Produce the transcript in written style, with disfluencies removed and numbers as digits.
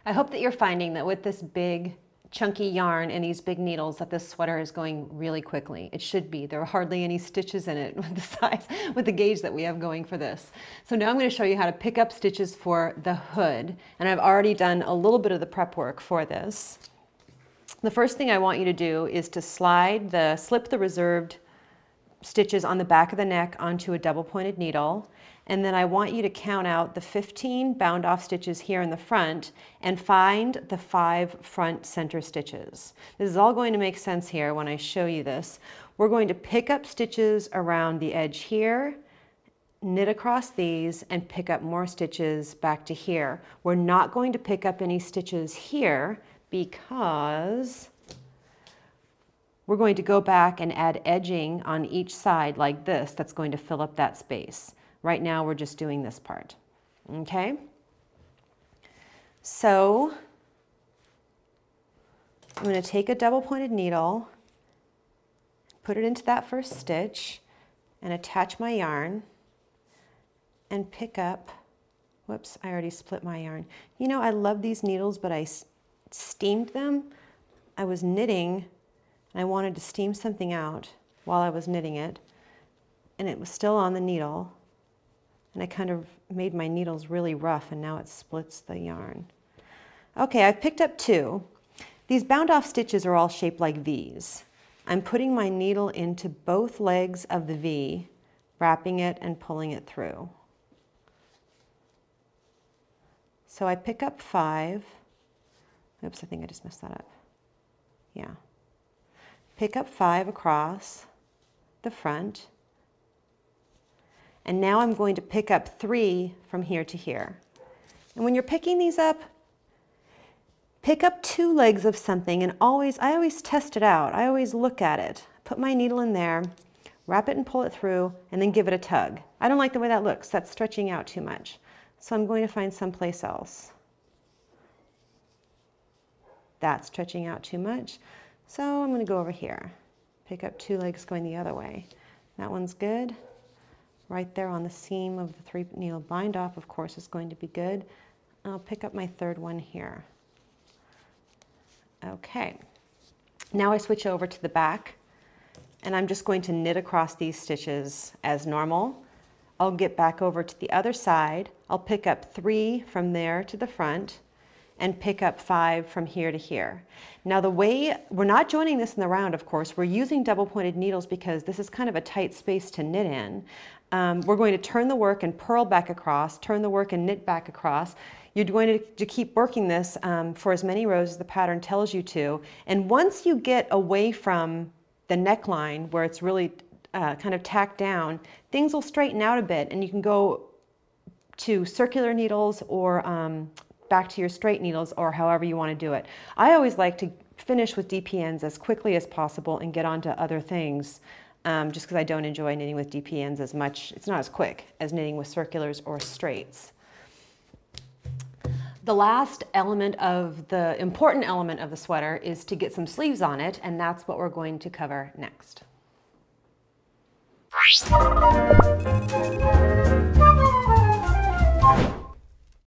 I hope that you're finding that with this big chunky yarn and these big needles that this sweater is going really quickly. It should be. There are hardly any stitches in it with the size, with the gauge that we have going for this. So now I'm going to show you how to pick up stitches for the hood, and I've already done a little bit of the prep work for this. The first thing I want you to do is to slip the reserved stitches on the back of the neck onto a double pointed needle. And then I want you to count out the 15 bound off stitches here in the front and find the 5 front center stitches. This is all going to make sense here when I show you this. We're going to pick up stitches around the edge here, knit across these, and pick up more stitches back to here. We're not going to pick up any stitches here because we're going to go back and add edging on each side like this. That's going to fill up that space. Right now we're just doing this part, okay? So I'm going to take a double pointed needle, put it into that first stitch, and attach my yarn and pick up, whoops, I already split my yarn. You know, I love these needles, but I steamed them. I was knitting and I wanted to steam something out while I was knitting it, and it was still on the needle. And I kind of made my needles really rough, and now it splits the yarn. Okay, I've picked up 2. These bound off stitches are all shaped like V's. I'm putting my needle into both legs of the V, wrapping it and pulling it through. So I pick up 5. Oops, I think I just messed that up. Yeah. Pick up 5 across the front. And now I'm going to pick up 3 from here to here. And when you're picking these up, pick up 2 legs of something, and I always test it out. I always look at it, put my needle in there, wrap it and pull it through, and then give it a tug. I don't like the way that looks. That's stretching out too much. So I'm going to find someplace else. That's stretching out too much. So I'm going to go over here. Pick up 2 legs going the other way. That one's good. Right there on the seam of the 3 needle bind off, of course, is going to be good. I'll pick up my 3rd one here. Okay, now I switch over to the back, and I'm just going to knit across these stitches as normal. I'll get back over to the other side. I'll pick up 3 from there to the front and pick up 5 from here to here. Now the way, we're not joining this in the round, of course. We're using double pointed needles because this is kind of a tight space to knit in. We're going to turn the work and purl back across, turn the work and knit back across. You're going to keep working this for as many rows as the pattern tells you to. And once you get away from the neckline where it's really kind of tacked down, things will straighten out a bit, and you can go to circular needles or back to your straight needles, or however you want to do it. I always like to finish with DPNs as quickly as possible and get on to other things, just because I don't enjoy knitting with DPNs as much. It's not as quick as knitting with circulars or straights. The last element of the important element of the sweater is to get some sleeves on it, and that's what we're going to cover next.